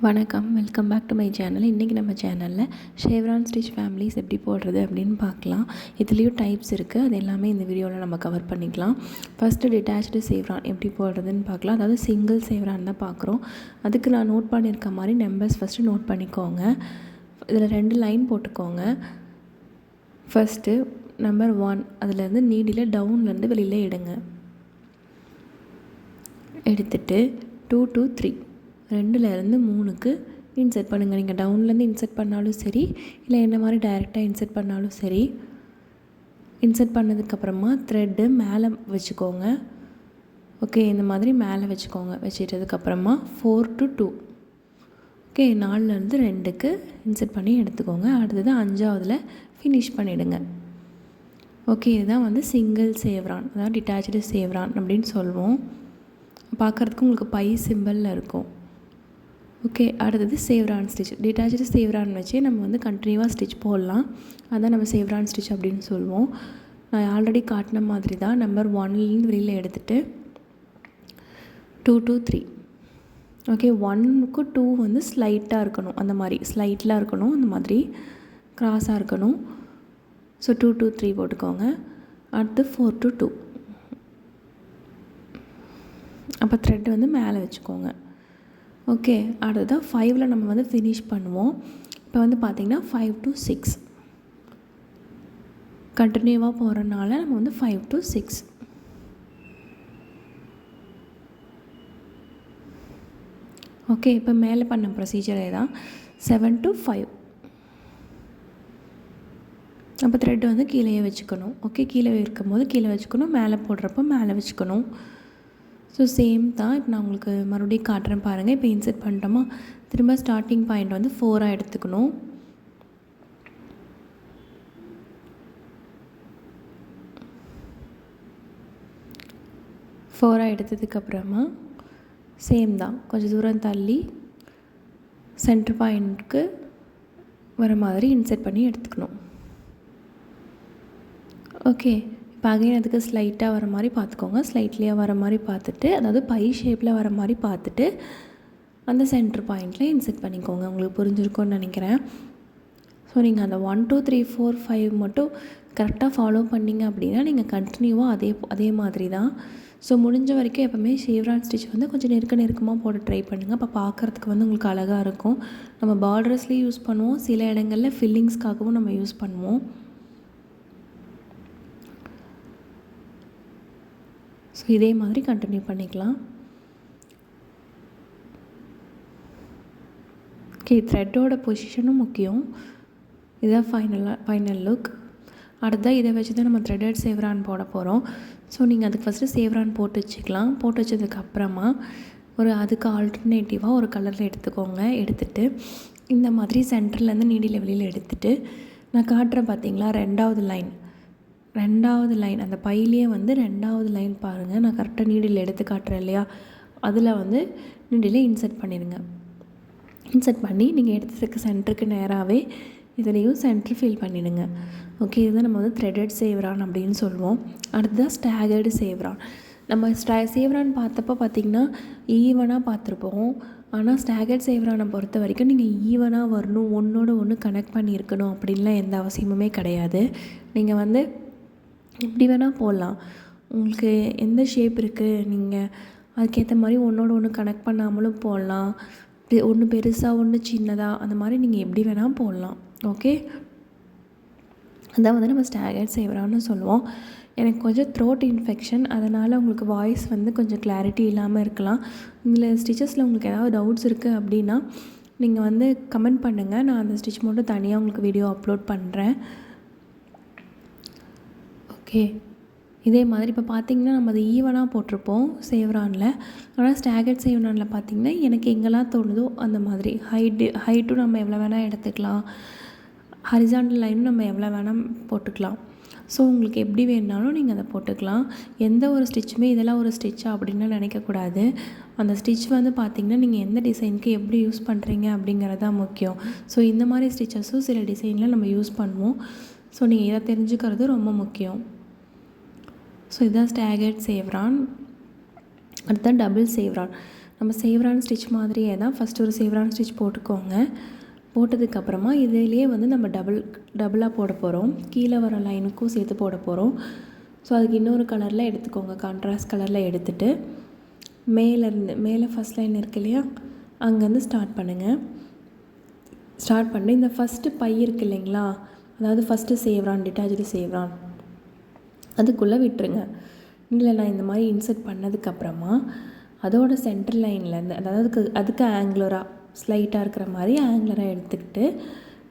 வணக்கம், welcome back to my channel. இன்றைக்கி நம்ம சேனலில் ஷெவ்ரான் ஸ்டிச் ஃபேமிலிஸ் எப்படி போடுறது அப்படின்னு பார்க்கலாம். இதுலேயும் டைப்ஸ் இருக்குது, அது எல்லாமே இந்த வீடியோவில் நம்ம கவர் பண்ணிக்கலாம். ஃபஸ்ட்டு டிட்டாச்டு ஷெவ்ரான் எப்படி போடுறதுன்னு பார்க்கலாம். அதாவது சிங்கிள் ஷெவ்ரான் தான் பார்க்குறோம். அதுக்கு நான் நோட் பண்ணியிருக்க மாதிரி நம்பர்ஸ் ஃபஸ்ட்டு நோட் பண்ணிக்கோங்க. இதில் 2 லைன் போட்டுக்கோங்க. ஃபஸ்ட்டு நம்பர் 1 அதுலேருந்து நீடில் டவுன்லேருந்து வெளியில் எடுங்க. எடுத்துட்டு 2 to 3 2லேருந்து 3க்கு இன்செர்ட் பண்ணுங்கள். நீங்கள் டவுன்லேருந்து இன்செர்ட் பண்ணாலும் சரி, இல்லை என்ன மாதிரி டைரெக்டாக இன்செர்ட் பண்ணாலும் சரி. இன்செர்ட் பண்ணதுக்கப்புறமா த்ரெட்டு மேலே வச்சுக்கோங்க. ஓகே, இந்த மாதிரி மேலே வச்சுக்கோங்க. வச்சுட்டதுக்கப்புறமா 4 to 2 ஓகே 4லேருந்து 2க்கு இன்செர்ட் பண்ணி எடுத்துக்கோங்க. அடுத்தது 5ஆவதில் ஃபினிஷ் பண்ணிவிடுங்க. ஓகே, இதுதான் வந்து சிங்கிள் ஷெவ்ரான், அதாவது டிட்டாச்டு ஷெவ்ரான் அப்படின்னு சொல்லுவோம். பார்க்குறதுக்கு உங்களுக்கு பை சிம்பிளில் இருக்கும். ஓகே, அடுத்தது ஷெவ்ரான் ஸ்டிச். டிட்டாச்டு ஷெவ்ரான் வச்சு நம்ம வந்து கண்டினியூவாக ஸ்டிச் போடலாம். அதான் நம்ம ஷெவ்ரான் ஸ்டிச் அப்படின்னு சொல்லுவோம். நான் ஆல்ரெடி காட்டின மாதிரி தான் நம்பர் 1லேருந்து வெளியில் எடுத்துகிட்டு 2 to 3 ஓகே 1க்கு 2 வந்து ஸ்லைட்டாக இருக்கணும், அந்த மாதிரி ஸ்லைட்லாக இருக்கணும், அந்த மாதிரி க்ராஸாக இருக்கணும். ஸோ 2 to 3 போட்டுக்கோங்க. அடுத்து 4 to 2 அப்போ த்ரெட் வந்து மேலே வச்சுக்கோங்க. ஓகே, அடுத்ததான் 5ல் நம்ம வந்து ஃபினிஷ் பண்ணுவோம். இப்போ வந்து பார்த்திங்கன்னா 5 to 6 கண்டினியூவாக போகிறனால நம்ம வந்து 5 to 6 ஓகே. இப்போ மேலே பண்ண ப்ரொசீஜரே தான் 7 to 5 அப்போ த்ரெட் வந்து கீழே வச்சுக்கணும். ஓகே, கீழே இருக்கும்போது கீழே வச்சுக்கணும், மேலே போடுறப்போ மேலே வச்சுக்கணும். ஸோ சேம் தான். இப்போ நான் உங்களுக்கு மறுபடியும் காட்டுறேன் பாருங்கள். இப்போ இன்செர்ட் பண்ணிட்டோமா, திரும்ப ஸ்டார்டிங் பாயிண்ட் வந்து 4ஆக எடுத்துக்கணும். எடுத்ததுக்கப்புறமா சேம் தான், கொஞ்சம் தூரம் தள்ளி சென்டர் பாயிண்ட்டுக்கு வர மாதிரி இன்செர்ட் பண்ணி எடுத்துக்கணும். ஓகே, இப்போ அகைன் அதுக்கு ஸ்லைட்டாக வர மாதிரி பார்த்துக்கோங்க. ஸ்லைட்லியாக வர மாதிரி பார்த்துட்டு, அதாவது பை ஷேப்பில் வர மாதிரி பார்த்துட்டு அந்த சென்டர் பாயிண்டில் இன்செர்ட் பண்ணிக்கோங்க. உங்களுக்கு புரிஞ்சிருக்கும்னு நினைக்கிறேன். ஸோ நீங்கள் அந்த 1 2 3 4 5 மட்டும் கரெக்டாக ஃபாலோ பண்ணிங்க அப்படின்னா நீங்கள் கண்டினியூவாக அதே மாதிரி தான். ஸோ முடிஞ்ச வரைக்கும் எப்போவுமே ஷெவ்ரான் ஸ்டிச் வந்து கொஞ்சம் நெருக்கமாக போட ட்ரை பண்ணுங்கள். அப்போ பார்க்குறதுக்கு வந்து உங்களுக்கு அழகாக இருக்கும். நம்ம பார்டர்ஸ்லேயும் யூஸ் பண்ணுவோம், சில இடங்களில் ஃபில்லிங்ஸ்க்காகவும் நம்ம யூஸ் பண்ணுவோம். ஸோ இதே மாதிரி கண்டினியூ பண்ணிக்கலாம். ஓகே, த்ரெட்டோட பொசிஷனும் முக்கியம். இதுதான் ஃபைனல் லுக். அடுத்ததான் இதை வச்சு தான் நம்ம த்ரெட்டட் ஷெவ்ரான் போட போகிறோம். ஸோ நீங்கள் அதுக்கு ஃபஸ்ட்டு ஷெவ்ரான் போட்டு வச்சுக்கலாம். போட்டு வச்சதுக்கப்புறமா அதுக்கு ஆல்டர்னேட்டிவாக ஒரு கலரில் எடுத்துக்கோங்க. எடுத்துகிட்டு இந்த மாதிரி சென்டர்லேருந்து நீடியில் வெளியில் எடுத்துகிட்டு நான் காட்டுறேன் பார்த்தீங்களா, 2வது லைன் அந்த பையிலே வந்து 2வது லைன் பாருங்கள். நான் கரெக்டாக நீடில் எடுத்து காட்டுறேன் இல்லையா, அதில் வந்து நீடில் இன்செர்ட் பண்ணிடுங்க. இன்செர்ட் பண்ணி நீங்கள் எடுத்ததுக்கு சென்டருக்கு நேராகவே இதுலேயும் சென்டர் ஃபில் பண்ணிவிடுங்க. ஓகே, இதுதான் நம்ம வந்து த்ரெட்டட் ஷெவ்ரான் அப்படின்னு சொல்லுவோம். அடுத்ததான் ஸ்டாகர்டு ஷெவ்ரான். நம்ம ஷெவ்ரான் பார்த்தப்போ பார்த்திங்கன்னா ஈவனாக பார்த்துருப்போம். ஆனால் ஸ்டாகர்ட் ஷெவ்ரானை பொறுத்த வரைக்கும் நீங்கள் ஈவனாக வரணும், ஒன்றோட ஒன்று கனெக்ட் பண்ணியிருக்கணும் அப்படின்லாம் எந்த அவசியமுமே கிடையாது. நீங்கள் வந்து எப்படி வேணால் போடலாம். உங்களுக்கு எந்த ஷேப் இருக்குது, நீங்கள் அதுக்கேற்ற மாதிரி ஒன்றோட ஒன்று கனெக்ட் பண்ணாமலும் போடலாம். ஒன்று பெருசாக ஒன்று சின்னதாக, அந்த மாதிரி நீங்கள் எப்படி வேணால் போடலாம். ஓகே, அதான் வந்து நம்ம ஸ்டாகர்ட் ஷெவ்ரான்னு சொல்லுவோம். எனக்கு கொஞ்சம் த்ரோட் இன்ஃபெக்ஷன், அதனால் உங்களுக்கு வாய்ஸ் வந்து கொஞ்சம் கிளாரிட்டி இல்லாமல் இருக்கலாம். இதில் ஸ்டிச்சஸில் உங்களுக்கு ஏதாவது டவுட்ஸ் இருக்குது அப்படின்னா நீங்கள் வந்து கமெண்ட் பண்ணுங்கள். நான் அந்த ஸ்டிச் மட்டும் தனியாக உங்களுக்கு வீடியோ அப்லோட் பண்ணுறேன். ஓகே, இதே மாதிரி இப்போ பார்த்திங்கன்னா நம்ம அது ஈவனாக போட்டிருப்போம் ஷெவ்ரானில். ஆனால் ஸ்டாகர்ட் ஷெவ்ரானில் பார்த்திங்கன்னா எனக்கு எங்கெல்லாம் தோணுதோ அந்த மாதிரி ஹைட்டும் நம்ம எவ்வளோ வேணால் எடுத்துக்கலாம், ஹரிசாண்டல் லைனும் நம்ம எவ்வளோ வேணால் போட்டுக்கலாம். ஸோ உங்களுக்கு எப்படி வேணுனாலும் நீங்கள் அதை போட்டுக்கலாம். எந்த ஒரு ஸ்டிச்சுமே இதெல்லாம் ஒரு ஸ்டிச்சா அப்படின்னு நினைக்கக்கூடாது. அந்த ஸ்டிச் வந்து பார்த்திங்கன்னா நீங்கள் எந்த டிசைனுக்கு எப்படி யூஸ் பண்ணுறீங்க அப்படிங்கிறது தான் முக்கியம். ஸோ இந்த மாதிரி ஸ்டிச்சஸும் சில டிசைனில் நம்ம யூஸ் பண்ணுவோம். ஸோ நீங்கள் இதை தெரிஞ்சுக்கிறது ரொம்ப முக்கியம். ஸோ இதுதான் ஸ்டாகர்ட் ஷெவ்ரான். அடுத்த டபுள் ஷெவ்ரான். நம்ம சேவ்ரான் ஸ்டிச் மாதிரியே தான் ஃபஸ்ட்டு ஒரு சேவ்ரான் ஸ்டிச் போட்டுக்கோங்க. போட்டதுக்கப்புறமா இதிலே வந்து நம்ம டபுளாக போட போகிறோம். கீழே வர லைனுக்கும் சேர்த்து போட போகிறோம். ஸோ அதுக்கு இன்னொரு கலரில் எடுத்துக்கோங்க. கான்ட்ராஸ்ட் கலரில் எடுத்துகிட்டு மேலே ஃபஸ்ட் லைன் இருக்கு இல்லையா, அங்கேருந்து ஸ்டார்ட் பண்ணுங்கள். ஸ்டார்ட் பண்ணி இந்த ஃபஸ்ட்டு பை இருக்குது இல்லைங்களா, அதாவது ஃபஸ்ட்டு சேவ்ரான், டிட்டாச்சு சேவ்ரான், அதுக்குள்ளே விட்டுருங்க. இல்லை நான் இந்த மாதிரி இன்சர்ட் பண்ணதுக்கப்புறமா அதோட சென்டர் லைன்லேருந்து, அதாவது அதுக்கு ஆங்குலராக ஸ்லைட்டாக இருக்கிற மாதிரி ஆங்குலராக எடுத்துக்கிட்டு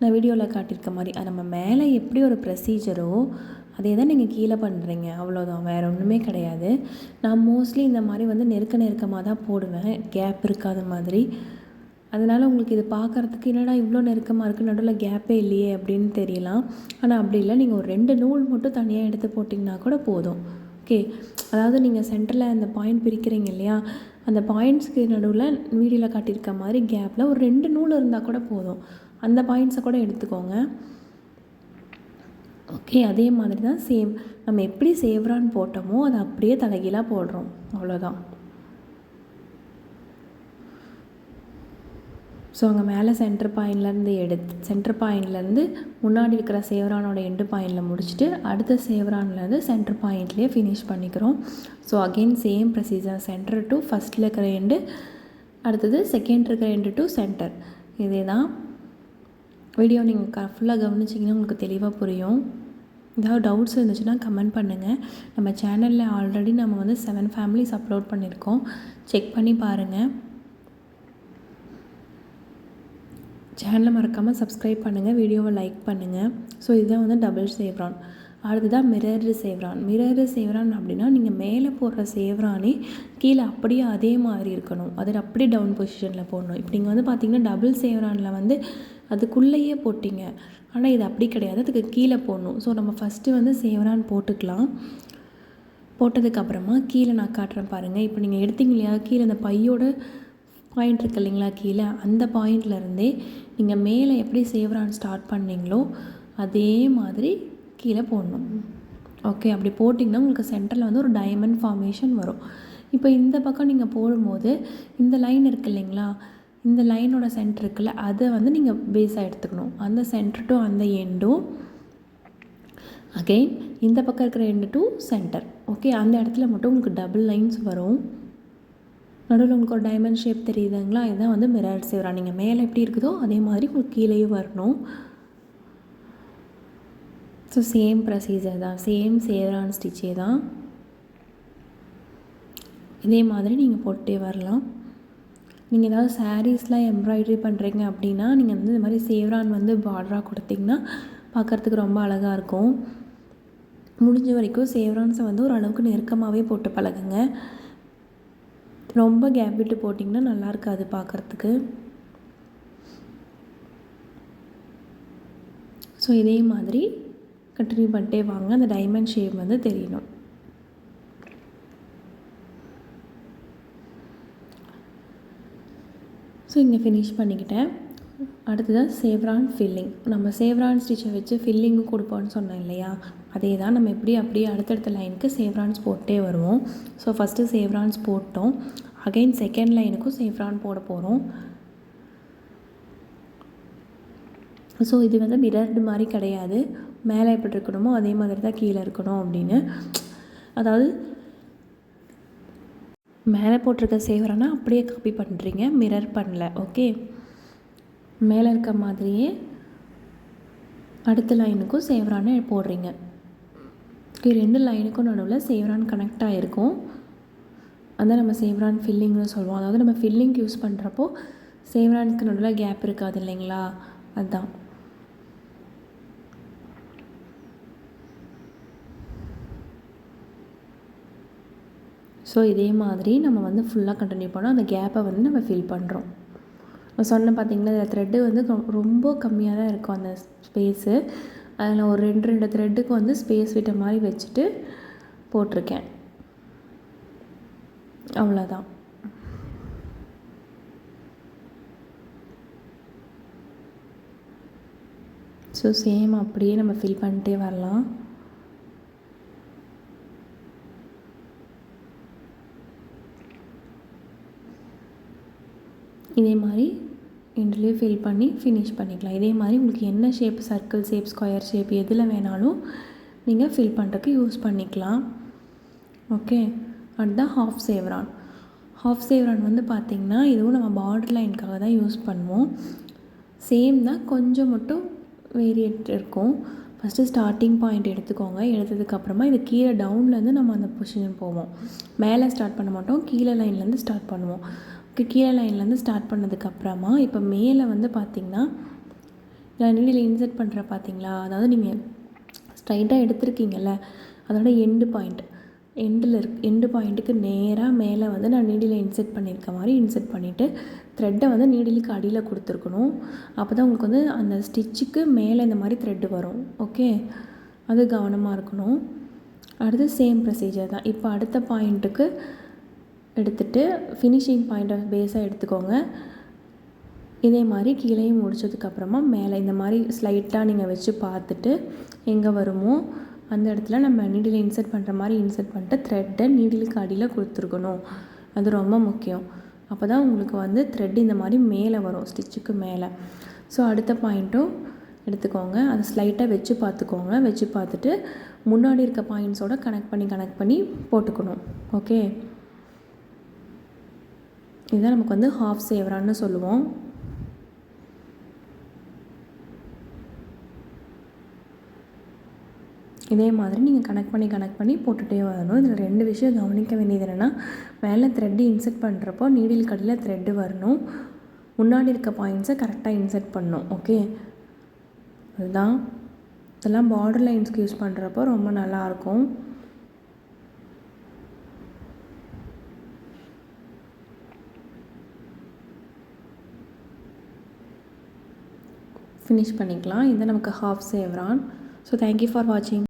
நான் வீடியோவில் காட்டியிருக்க மாதிரி அது நம்ம மேலே எப்படி ஒரு ப்ரொசீஜரோ அதே தான் நீங்கள் கீழே பண்ணுறீங்க, அவ்வளோதான், வேறு ஒன்றுமே கிடையாது. நான் மோஸ்ட்லி இந்த மாதிரி வந்து நெருக்கமாக தான் போடுவேன், கேப் இருக்காத மாதிரி. அதனால் உங்களுக்கு இது பார்க்குறதுக்கு என்னடா இவ்வளோ நெருக்கமாக இருக்குது, நடுவில் கேப்பே இல்லையே அப்படின்னு தெரியலாம். ஆனால் அப்படி இல்லை, நீங்கள் ஒரு 2 நூல் மட்டும் தனியாக எடுத்து போட்டிங்கன்னா கூட போதும். ஓகே, அதாவது நீங்கள் சென்டரில் அந்த பாயிண்ட் பிரிக்கிறீங்க இல்லையா, அந்த பாயிண்ட்ஸ்க்கு நடுவில் வீடியோவில் காட்டியிருக்க மாதிரி கேப்பில் ஒரு 2 நூல் இருந்தால் கூட போதும். அந்த பாயிண்ட்ஸை கூட எடுத்துக்கோங்க. ஓகே, அதே மாதிரி தான் சேம் நம்ம எப்படி சேவ்ரான் போட்டோமோ அதை அப்படியே தலைகீழாக போடுறோம், அவ்வளோதான். ஸோ அங்கே மேலே சென்டர் பாயிண்ட்லேருந்து முன்னாடி இருக்கிற சேவ்ரானோட எண்டு பாயிண்டில் முடிச்சுட்டு அடுத்த சேவ்ரான்லேருந்து சென்டர் பாயிண்ட்லேயே ஃபினிஷ் பண்ணிக்கிறோம். So again same procedure, centre to ஃபஸ்ட்டில் இருக்கிற எண்டு, அடுத்தது செகண்ட் இருக்கிற எண்டு டு சென்டர். இதே தான். வீடியோ நீங்கள் ஃபுல்லாக கவனிச்சிங்கன்னா உங்களுக்கு தெளிவாக புரியும். ஏதாவது டவுட்ஸ் இருந்துச்சுன்னா கமெண்ட் பண்ணுங்கள். நம்ம சேனலில் ஆல்ரெடி நம்ம வந்து 7 ஃபேமிலிஸ் அப்லோட் பண்ணியிருக்கோம், செக் பண்ணி பாருங்கள். சேனலை மறக்காமல் சப்ஸ்கிரைப் பண்ணுங்கள், வீடியோவை லைக் பண்ணுங்கள். ஸோ இதுதான் வந்து டபுள் சேவ்ரான். அடுத்ததான் மிரர்டு சேவ்ரான். மிரர்டு சேவ்ரான் அப்படின்னா நீங்கள் மேலே போடுற சேவ்ரானே கீழே அப்படியே அதே மாதிரி இருக்கணும், அது அப்படியே டவுன் பொசிஷனில் போடணும். இப்போ நீங்கள் வந்து பார்த்திங்கன்னா டபுள் சேவ்ரானில் வந்து அதுக்குள்ளேயே போட்டிங்க, ஆனால் இது அப்படி கிடையாது, அதுக்கு கீழே போடணும். ஸோ நம்ம ஃபஸ்ட்டு வந்து சேவ்ரான் போட்டுக்கலாம். போட்டதுக்கப்புறமா கீழே நான் காட்டுறேன் பாருங்கள். இப்போ நீங்கள் எடுத்தீங்க இல்லையா, கீழே அந்த பையோட பாயிண்ட் இருக்குது இல்லைங்களா, கீழே அந்த பாயிண்ட்லேருந்தே நீங்கள் மேலே எப்படி சேவ்ரான் ஸ்டார்ட் பண்ணிங்களோ அதே மாதிரி கீழே போடணும். ஓகே, அப்படி போட்டிங்கன்னா உங்களுக்கு சென்டரில் வந்து ஒரு டைமண்ட் ஃபார்மேஷன் வரும். இப்போ இந்த பக்கம் நீங்கள் போடும்போது இந்த லைன் இருக்குது இல்லைங்களா, இந்த லைனோட சென்டர் இருக்குல்ல, அதை வந்து நீங்கள் பேஸாக எடுத்துக்கணும். அந்த சென்டர் டு அந்த எண்டும் அகெயின் இந்த பக்கம் இருக்கிற எண்டு டு சென்டர். ஓகே, அந்த இடத்துல மட்டும் உங்களுக்கு டபுள் லைன்ஸ் வரும். நடுவில் உங்களுக்கு ஒரு டைமண்ட் ஷேப் தெரியுதுங்களா, இதுதான் வந்து மிரர் சேவ்ரான். நீங்கள் மேலே எப்படி இருக்குதோ அதே மாதிரி உங்களுக்கு கீழேயும் வரணும். ஸோ சேம் ப்ரொசீஜர் தான், சேம் சேவ்ரான் ஸ்டிச்சே தான். இதே மாதிரி நீங்கள் போட்டே வரலாம். நீங்கள் ஏதாவது சாரீஸ்லாம் எம்ப்ராய்டரி பண்ணுறீங்க அப்படின்னா நீங்கள் வந்து இந்த மாதிரி சேவ்ரான் வந்து பார்டராக கொடுத்திங்கன்னா பார்க்குறதுக்கு ரொம்ப அழகாக இருக்கும். முடிஞ்ச வரைக்கும் சேவ்ரான்ஸை வந்து ஓரளவுக்கு நெருக்கமாகவே போட்டு பழகுங்க. ரொம்ப கேப் விட்டு போட்டிங்கன்னா நல்லா இருக்காது பார்க்குறதுக்கு. ஸோ இதே மாதிரி கண்டினியூ பண்ணிட்டே வாங்க, அந்த டைமண்ட் ஷேப் வந்து தெரியணும். ஸோ இங்கே ஃபினிஷ் பண்ணிக்கிட்டேன். அடுத்ததான் சேவ்ரான் ஃபில்லிங். நம்ம சேவ்ரான் ஸ்டிச்சை வச்சு ஃபில்லிங்கும் கொடுப்போம்னு சொன்னோம் இல்லையா, அதே தான். நம்ம அப்படியே அடுத்தடுத்த லைனுக்கு சேவ்ரான்ஸ் போட்டே வருவோம். ஸோ ஃபஸ்ட்டு சேவ்ரான்ஸ் போட்டோம், அகெயின் செகண்ட் லைனுக்கும் சேவ்ரான் போட போகிறோம். ஸோ இது வந்து மிரர்டு மாதிரி கிடையாது, மேலே எப்படி இருக்கணுமோ அதே மாதிரி தான் கீழே இருக்கணும் அப்படின்னு. அதாவது மேலே போட்டிருக்க சேவ்ரானா அப்படியே காப்பி பண்ணுறீங்க, மிரர் பண்ணல. ஓகே, மேலே இருக்க மாதிரியே அடுத்த லைனுக்கும் சேவ்ரானை போடுறீங்க. ஓகே, 2 லைனுக்கும் நடுவில் சேவ்ரான் கனெக்ட் ஆகிருக்கும், அதான் நம்ம சேவ்ரான் ஃபில்லிங்னு சொல்லுவோம். அதாவது நம்ம ஃபில்லிங் யூஸ் பண்ணுறப்போ சேவ்ரானுக்கு நடுவில் கேப் இருக்காது இல்லைங்களா, அதுதான். ஸோ இதே மாதிரி நம்ம வந்து ஃபுல்லாக கண்டினியூ பண்ணோம். அந்த கேப்பை வந்து நம்ம ஃபில் பண்ணுறோம். நான் சொன்னேன் பார்த்தீங்களா, இதில் த்ரெட்டு வந்து ரொம்ப கம்மியாக தான் இருக்கும் அந்த ஸ்பேஸு. அதில் ஒரு 2 த்ரெட்டுக்கு வந்து ஸ்பேஸ் விட்ட மாதிரி வச்சுட்டு போட்டிருக்கேன், அவ்வளோதான். ஸோ சேம் அப்படியே நம்ம ஃபில் பண்ணிட்டே வரலாம். இதே மாதிரி எண்ட்லேயே ஃபில் பண்ணி ஃபினிஷ் பண்ணிக்கலாம். இதே மாதிரி உங்களுக்கு என்ன shape, circle shape, square shape எதில் வேணாலும் நீங்கள் ஃபில் பண்ணுறதுக்கு யூஸ் பண்ணிக்கலாம். ஓகே, அதுதான் ஹாஃப் சேவ்ரான். ஹாஃப் சேவ்ரான் வந்து பார்த்திங்கன்னா இதுவும் நம்ம பார்டர் லைனுக்காக தான் யூஸ் பண்ணுவோம். சேம் தான், கொஞ்சம் மட்டும் வேரியேட் இருக்கும். ஃபஸ்ட்டு ஸ்டார்டிங் பாயிண்ட் எடுத்துக்கோங்க. எடுத்ததுக்கப்புறமா இது கீழே டவுன்லேருந்து நம்ம அந்த பொசிஷன் போவோம். மேலே ஸ்டார்ட் பண்ண மாட்டோம், கீழே லைன்லேருந்து ஸ்டார்ட் பண்ணுவோம். ஓகே, கீழே லைன்லேருந்து ஸ்டார்ட் பண்ணதுக்கப்புறமா இப்போ மேலே வந்து பார்த்திங்கன்னா நான் நீடில் இன்சர்ட் பண்ணுற பார்த்திங்களா, அதாவது நீங்கள் ஸ்ட்ரைட்டாக எடுத்துருக்கீங்கல்ல, அதோட எண்டு பாயிண்ட் எண்டு பாயிண்ட்டுக்கு நேராக மேலே வந்து நான் நீடில் இன்சர்ட் பண்ணியிருக்க மாதிரி இன்சர்ட் பண்ணிவிட்டு த்ரெட்டை வந்து நீடிலுக்கு அடியில் கொடுத்துருக்கணும். அப்போ தான் உங்களுக்கு வந்து அந்த ஸ்டிச்சுக்கு மேலே இந்த மாதிரி த்ரெட்டு வரும். ஓகே, அது கவனமாக இருக்கணும். அடுத்து சேம் ப்ரொசீஜர் தான். இப்போ அடுத்த பாயிண்ட்டுக்கு எடுத்துகிட்டு ஃபினிஷிங் பாயிண்ட்டை பேஸாக எடுத்துக்கோங்க. இதே மாதிரி கீழேயும் முடிச்சதுக்கப்புறமா மேலே இந்த மாதிரி ஸ்லைட்டாக நீங்கள் வச்சு பார்த்துட்டு எங்கே வருமோ அந்த இடத்துல நம்ம நீடில் இன்சர்ட் பண்ணுற மாதிரி இன்சர்ட் பண்ணிட்டு த்ரெட்டை நீடிலுக்கு அடியில் கொடுத்துருக்கணும். அது ரொம்ப முக்கியம். அப்போ தான் உங்களுக்கு வந்து த்ரெட் இந்த மாதிரி மேலே வரும், ஸ்டிச்சுக்கு மேலே. ஸோ அடுத்த பாயிண்ட்டும் எடுத்துக்கோங்க. அதை ஸ்லைட்டாக வச்சு பார்த்துக்கோங்க. வச்சு பார்த்துட்டு முன்னாடி இருக்க பாயிண்ட்ஸோடு கனெக்ட் பண்ணி போட்டுக்கணும். ஓகே, இதுதான் நமக்கு வந்து ஹாஃப் சேவ்ரான்னு சொல்லுவோம். இதே மாதிரி நீங்கள் கனெக்ட் பண்ணி போட்டுகிட்டே வரணும். இதில் 2 விஷயம் கவனிக்க வேண்டியது என்னென்னா, மேலே த்ரெட்டு இன்சர்ட் பண்ணுறப்போ நீடில் கடியில் த்ரெட்டு வரணும். முன்னாடி இருக்க பாயிண்ட்ஸை கரெக்டாக இன்சர்ட் பண்ணணும். ஓகே, அதுதான். இதெல்லாம் பார்டர் லைன்ஸ்க்கு யூஸ் பண்ணுறப்போ ரொம்ப நல்லாயிருக்கும். ஃபினிஷ் பண்ணிக்கலாம். இது நமக்கு ஹாஃப் சேவ்ரான். ஸோ தேங்க்யூ ஃபார் வாட்சிங்.